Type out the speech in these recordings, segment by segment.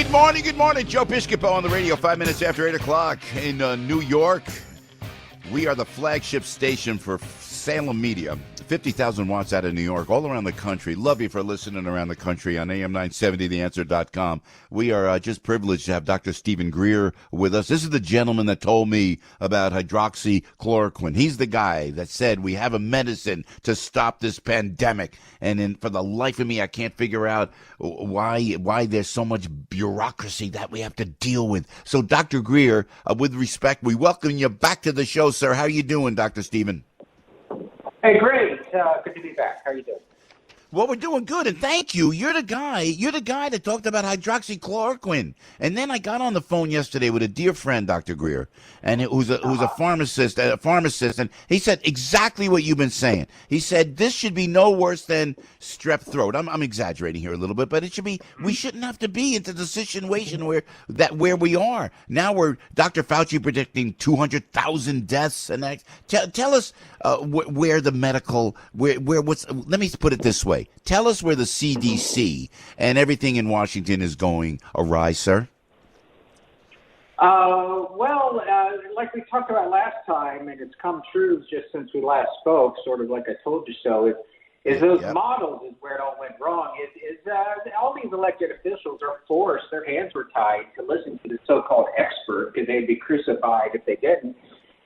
Good morning. Joe Piscopo on the radio, 5 minutes after 8 o'clock in New York. We are the flagship station for Salem Media. 50,000 watts out of New York, all around the country. Love you for listening around the country on AM970theanswer.com. We are just privileged to have Dr. Stephen Greer with us. This is the gentleman that told me about hydroxychloroquine. He's the guy that said we have a medicine to stop this pandemic. And for the life of me, I can't figure out why there's so much bureaucracy that we have to deal with. So, Dr. Greer, with respect, we welcome you back to the show, sir. How are you doing, Dr. Stephen? Hey, great. Good to be back. How are you doing? Well, we're doing good, and thank you. You're the guy that talked about hydroxychloroquine. And then I got on the phone yesterday with a dear friend, Dr. Greer, and who's a pharmacist, and he said exactly what you've been saying. He said this should be no worse than strep throat. I'm exaggerating here a little bit, but it should be. We shouldn't have to be into the situation where we are now. We're Dr. Fauci predicting 200,000 deaths, and tell us where the medical what's. Let me put it this way. Tell us where the CDC and everything in Washington is going awry, sir. Like we talked about last time, and it's come true just since we last spoke, sort of like I told you so, is those models is where it all went wrong. All these elected officials are forced, their hands were tied to listen to the so-called expert because they'd be crucified if they didn't.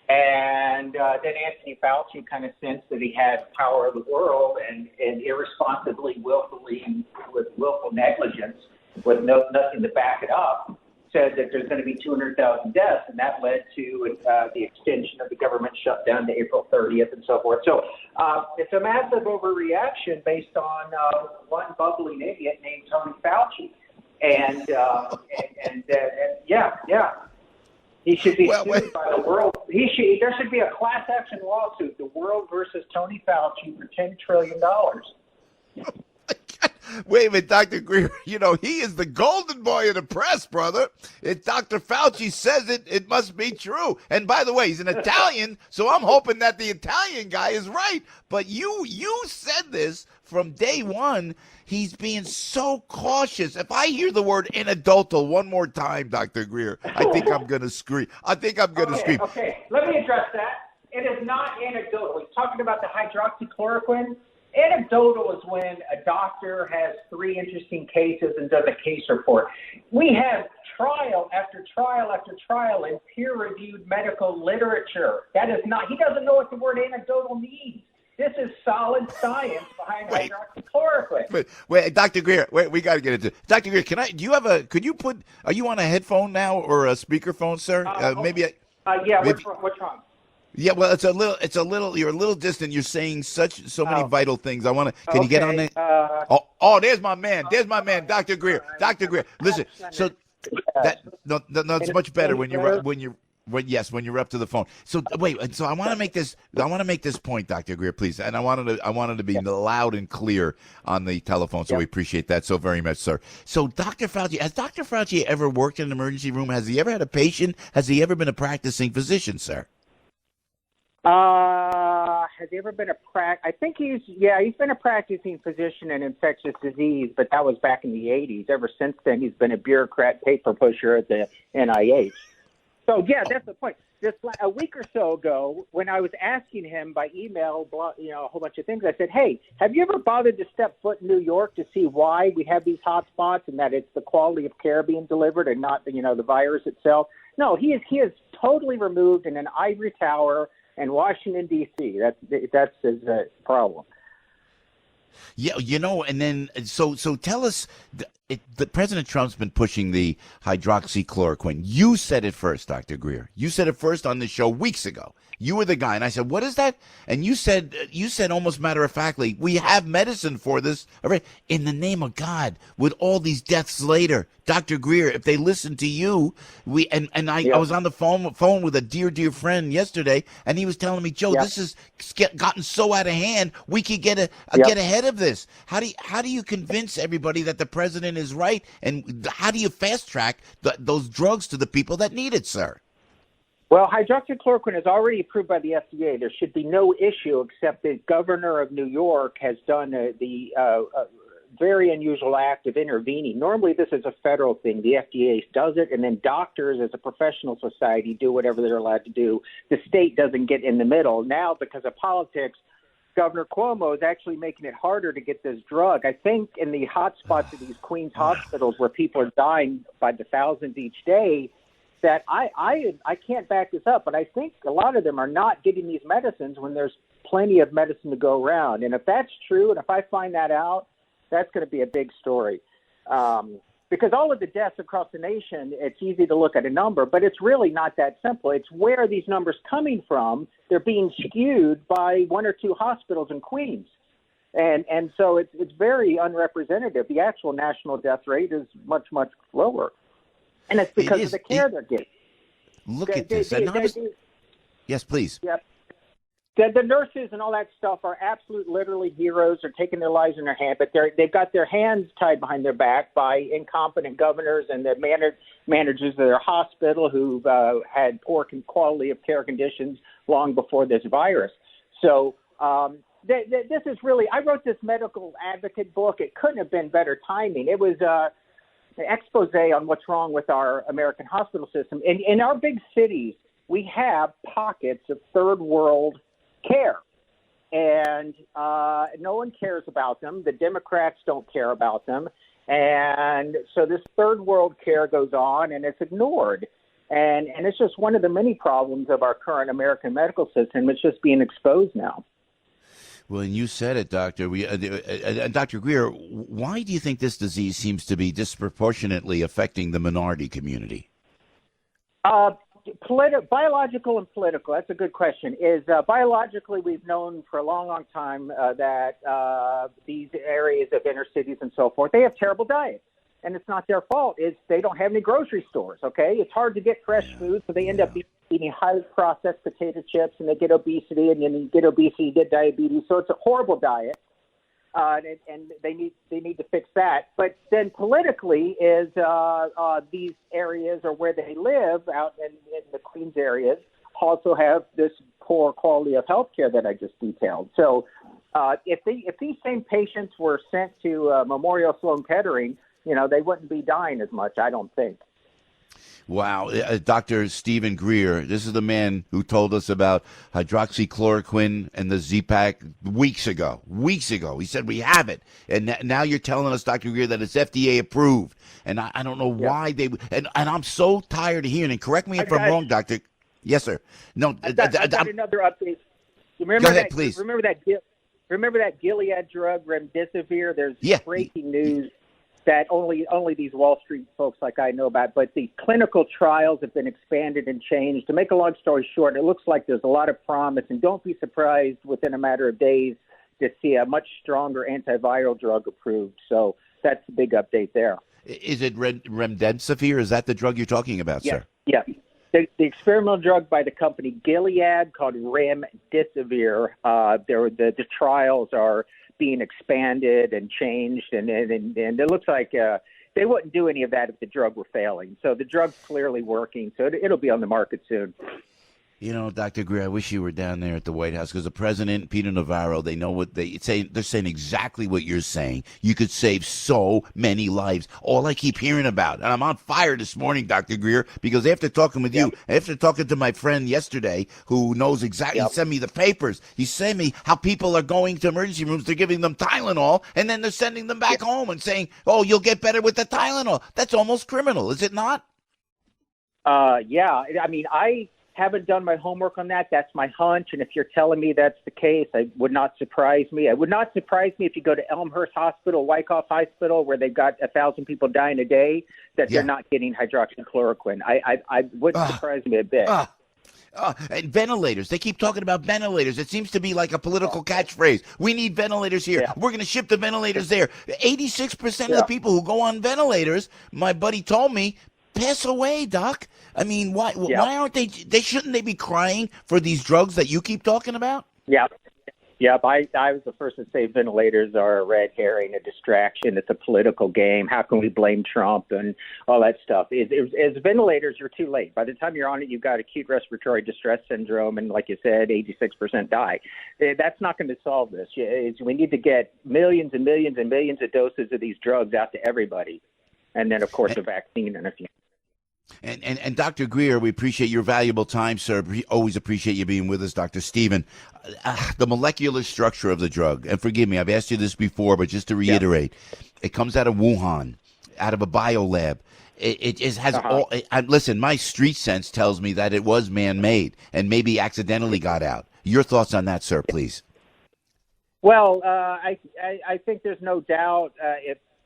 And then Anthony Fauci kind of sensed that he had power of the world and irresponsibly, willfully, and with willful negligence, with nothing to back it up, said that there's going to be 200,000 deaths, and that led to the extension of the government shutdown to April 30th and so forth. So it's a massive overreaction based on one bubbling idiot named Tony Fauci. He should be sued by the world. There should be a class action lawsuit, the world versus Tony Fauci, for $10 trillion. Wait a minute, Dr. Greer, he is the golden boy of the press, brother. If Dr. Fauci says it, it must be true. And by the way, he's an Italian, so I'm hoping that the Italian guy is right. But you said this from day one. He's being so cautious. If I hear the word anecdotal one more time, Dr. Greer, I think I'm going to scream. Scream. Okay, let me address that. It is not anecdotal. He's talking about the hydroxychloroquine. Anecdotal is when a doctor has 3 interesting cases and does a case report. We have trial after trial after trial in peer-reviewed medical literature. That is not, he doesn't know what the word anecdotal means. This is solid science behind hydroxychloroquine. Wait, Dr. Greer, we got to get into it. Dr. Greer, are you on a headphone now or a speakerphone, sir? What's wrong? Yeah, well, it's a little, you're a little distant. You're saying so many vital things. Can you get on there? There's my man. Dr. Greer. Dr. Greer. Listen, so it's much better when you're up to the phone. So wait, so I want to make this point, Dr. Greer, please. And I wanted to be loud and clear on the telephone. So we appreciate that so very much, sir. So Dr. Fauci, has Dr. Fauci ever worked in an emergency room? Has he ever had a patient? Has he ever been a practicing physician, sir? Has he ever been I think he's been a practicing physician in infectious disease, but that was back in the 80s. Ever since then, he's been a bureaucrat paper pusher at the NIH. So, that's the point. Just a week or so ago, when I was asking him by email, a whole bunch of things, I said, hey, have you ever bothered to step foot in New York to see why we have these hot spots and that it's the quality of care being delivered and not, the virus itself? No, he is totally removed in an ivory tower in Washington, D.C. That's his problem. Yeah, and then so tell us, the President Trump's been pushing the hydroxychloroquine. You said it first, Dr. Greer. You said it first on the show weeks ago. You were the guy, and I said, "What is that?" And you said almost matter-of-factly, "We have medicine for this." In the name of God, with all these deaths later, Dr. Greer, if they listen to you, I was on the phone with a dear friend yesterday, and he was telling me, Joe, this has gotten so out of hand. We could get ahead of this. How do you convince everybody that the president is right, and how do you fast track those drugs to the people that need it, sir? Well, hydroxychloroquine is already approved by the FDA. There should be no issue except the governor of New York has done the very unusual act of intervening. Normally, this is a federal thing. The FDA does it, and then doctors, as a professional society, do whatever they're allowed to do. The state doesn't get in the middle. Now, because of politics, Governor Cuomo is actually making it harder to get this drug. I think in the hot spots of these Queens hospitals where people are dying by the thousands each day, that I can't back this up, but I think a lot of them are not getting these medicines when there's plenty of medicine to go around. And if that's true, and if I find that out, that's going to be a big story. Because all of the deaths across the nation, it's easy to look at a number, but it's really not that simple. It's where are these numbers coming from? They're being skewed by one or two hospitals in Queens. And so it's very unrepresentative. The actual national death rate is much, much lower. And it's because of the care they're getting. Look at this. Yes, please. Yep. The nurses and all that stuff are absolute, literally heroes. They're taking their lives in their hand, but they've got their hands tied behind their back by incompetent governors and the managers of their hospital who've had poor quality of care conditions long before this virus. So this is really, I wrote this medical advocate book. It couldn't have been better timing. It was an expose on what's wrong with our American hospital system. In our big cities, we have pockets of third world care, and no one cares about them. The Democrats don't care about them, and so this third world care goes on, and it's ignored. And it's just one of the many problems of our current American medical system. It's just being exposed now. Well, and you said it, Doctor. Dr. Greer, why do you think this disease seems to be disproportionately affecting the minority community? Biological and political, that's a good question. Biologically, we've known for a long, long time that these areas of inner cities and so forth, they have terrible diets. And it's not their fault. They don't have any grocery stores, okay? It's hard to get fresh food, so they end up eating highly processed potato chips, and they get obesity, and then you get obesity, you get diabetes. So it's a horrible diet, and they need to fix that. But then politically is these areas or where they live out in the Queens areas also have this poor quality of health care that I just detailed. So if these same patients were sent to Memorial Sloan Kettering, they wouldn't be dying as much, I don't think. Wow. Dr. Stephen Greer, this is the man who told us about hydroxychloroquine and the Z-Pak weeks ago. He said, we have it. And now you're telling us, Dr. Greer, that it's FDA approved. And I don't know why they – and I'm so tired of hearing – and correct me if I'm wrong, Doctor. Yes, sir. No, I've got another update. Go ahead, please. Remember that Gilead drug, remdesivir? There's breaking news that only these Wall Street folks like I know about, but the clinical trials have been expanded and changed. To make a long story short, it looks like there's a lot of promise, and don't be surprised within a matter of days to see a much stronger antiviral drug approved. So that's the big update there. Is it remdesivir? Is that the drug you're talking about, sir? Yeah. The experimental drug by the company Gilead called remdesivir, the trials are being expanded and changed, and it looks like they wouldn't do any of that if the drug were failing. So the drug's clearly working, so it'll be on the market soon. Dr. Greer, I wish you were down there at the White House, because the president, Peter Navarro, they know what they say. They're saying exactly what you're saying. You could save so many lives. All I keep hearing about, and I'm on fire this morning, Dr. Greer, because after talking with you, after talking to my friend yesterday, who knows exactly, he sent me the papers. He sent me how people are going to emergency rooms. They're giving them Tylenol, and then they're sending them back home and saying, "Oh, you'll get better with the Tylenol." That's almost criminal, is it not? Yeah. I mean, I haven't done my homework on that. That's my hunch. And if you're telling me that's the case, it would not surprise me. It would not surprise me if you go to Elmhurst Hospital, Wyckoff Hospital, where they've got 1,000 people dying a day, that they're not getting hydroxychloroquine. I wouldn't surprise me a bit. And ventilators. They keep talking about ventilators. It seems to be like a political catchphrase. We need ventilators here. Yeah. We're going to ship the ventilators there. 86% of the people who go on ventilators, my buddy told me, pass away, Doc. I mean, why aren't they shouldn't they be crying for these drugs that you keep talking about? Yeah. Yep, I was the first to say ventilators are a red herring, a distraction. It's a political game. How can we blame Trump and all that stuff? As ventilators, you're too late. By the time you're on it, you've got acute respiratory distress syndrome, and like you said, 86% die. That's not going to solve this. We need to get millions and millions and millions of doses of these drugs out to everybody, and then, of course, a vaccine in a few. And Dr. Greer, we appreciate your valuable time, sir. We always appreciate you being with us, Dr. Stephen. The molecular structure of the drug, and forgive me, I've asked you this before, but just to reiterate, it comes out of Wuhan, out of a biolab. It just has all. Listen, my street sense tells me that it was man-made and maybe accidentally got out. Your thoughts on that, sir, please? Well, I think there's no doubt.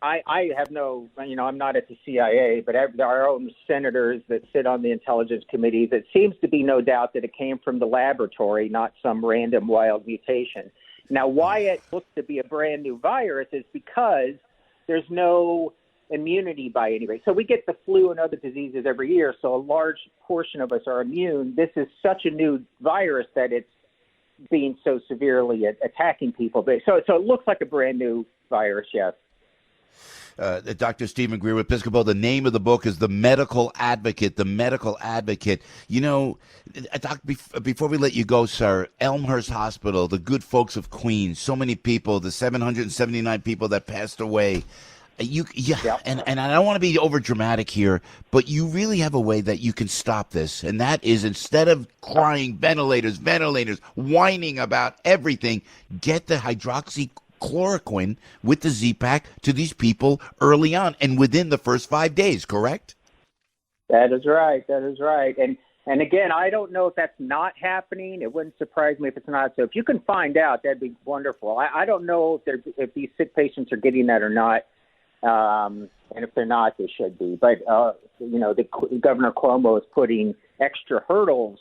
I have no, I'm not at the CIA, but our own senators that sit on the intelligence committees, it seems to be no doubt that it came from the laboratory, not some random wild mutation. Now, why it looks to be a brand new virus is because there's no immunity by any rate. So we get the flu and other diseases every year, so a large portion of us are immune. This is such a new virus that it's being so severely attacking people. So it looks like a brand new virus, yes. Dr. Stephen Greer with Piscopo. The name of the book is The Medical Advocate. The Medical Advocate. Doc, before we let you go, sir, Elmhurst Hospital, the good folks of Queens, so many people, the 779 people that passed away. And I don't want to be over dramatic here, but you really have a way that you can stop this, and that is instead of crying ventilators, whining about everything, get the hydroxychloroquine with the Z-Pack to these people early on and within the first 5 days, correct? That is right. And again, I don't know if that's not happening. It wouldn't surprise me if it's not. So if you can find out, that'd be wonderful. I don't know if these sick patients are getting that or not. And if they're not, they should be. But, Governor Cuomo is putting extra hurdles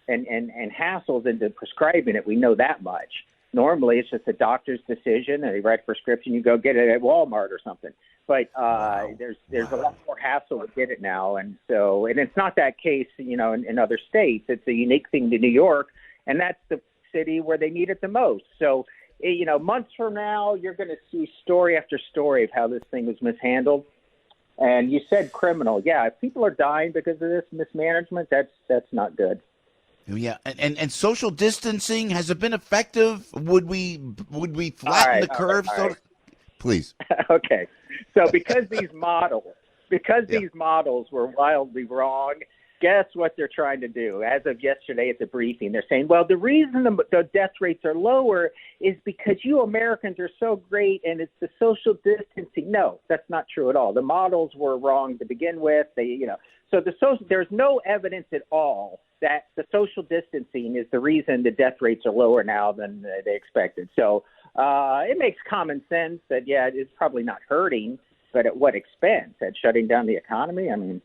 and hassles into prescribing it. We know that much. Normally, it's just a doctor's decision, and they write a prescription. You go get it at Walmart or something. But there's a lot more hassle to get it now, and it's not that case, in other states. It's a unique thing to New York, and that's the city where they need it the most. So, months from now, you're going to see story after story of how this thing was mishandled. And you said criminal, yeah. If people are dying because of this mismanagement, that's not good. Yeah, and social distancing, has it been effective? Would we flatten the curve? All right. Please. Okay. So because these models were wildly wrong, guess what they're trying to do? As of yesterday at the briefing, they're saying, well, the reason the death rates are lower is because you Americans are so great and it's the social distancing. No, that's not true at all. The models were wrong to begin with. So there's no evidence at all that the social distancing is the reason the death rates are lower now than they expected. So it makes common sense that, yeah, it's probably not hurting, but at what expense? At shutting down the economy? I mean,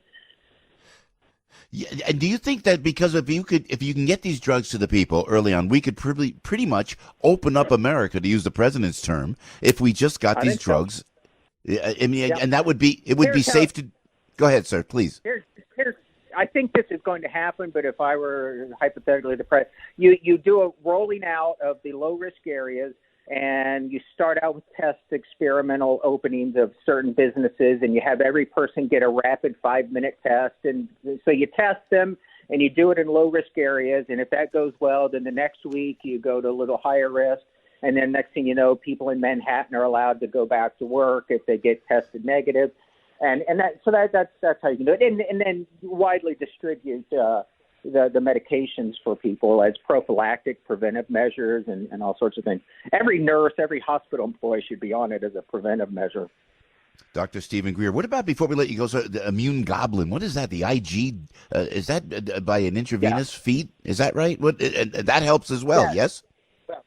yeah, and do you think that because if you can get these drugs to the people early on, we could pretty much open up America, to use the president's term, if we just got these drugs? So. And that would be safe to. Go ahead, sir, please. I think this is going to happen, but if I were hypothetically the president, you do a rolling out of the low risk areas, and you start out with test experimental openings of certain businesses, and you have every person get a rapid 5-minute test. And so you test them and you do it in low risk areas. And if that goes well, then the next week you go to a little higher risk. And then next thing you know, people in Manhattan are allowed to go back to work if they get tested negative. And that's how you can do it. And then widely distribute the medications for people as prophylactic, preventive measures, and all sorts of things. Every nurse, every hospital employee should be on it as a preventive measure. Dr. Stephen Greer, what about, before we let you go, sir, the immune goblin? What is that? The IG? Is that by an intravenous feed? Is that right? That helps as well, yes? Well,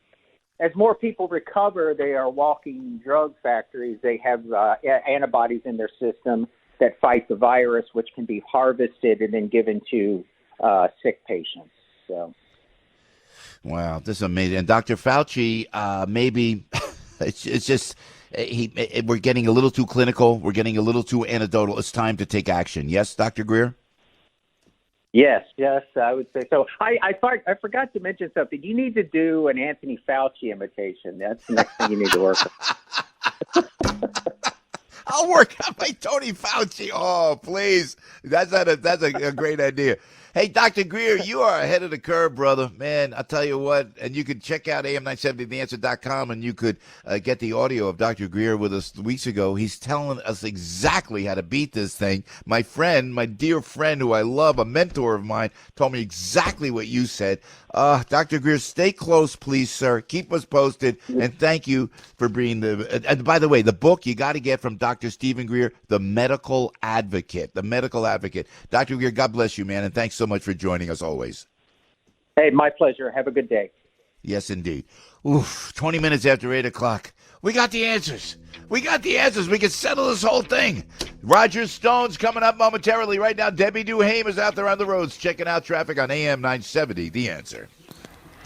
as more people recover, they are walking drug factories. They have antibodies in their system that fight the virus, which can be harvested and then given to sick patients. So, wow, this is amazing. And Dr. Fauci, maybe it's just we're getting a little too clinical. We're getting a little too anecdotal. It's time to take action. Yes, Dr. Greer? Yes, I would say so. I forgot to mention something. You need to do an Anthony Fauci imitation. That's the next thing you need to work on. I'll work on my Tony Fauci. Oh, please. That's a great idea. Hey, Dr. Greer, you are ahead of the curve, brother. Man, I'll tell you what, and you could check out am970theanswer.com, and you could get the audio of Dr. Greer with us weeks ago. He's telling us exactly how to beat this thing. My friend, my dear friend who I love, a mentor of mine, told me exactly what you said. Dr. Greer, stay close, please, sir. Keep us posted, and thank you for being and by the way, the book you got to get from Dr. Stephen Greer, The Medical Advocate. The Medical Advocate. Dr. Greer, God bless you, man, and thanks so much for joining us always. Hey, my pleasure. Have a good day. Yes, indeed. Oof, 20 minutes after 8 o'clock. We got the answers. We got the answers. We can settle this whole thing. Roger Stone's coming up momentarily. Right now, Debbie Duhame is out there on the roads checking out traffic on AM 970. The Answer.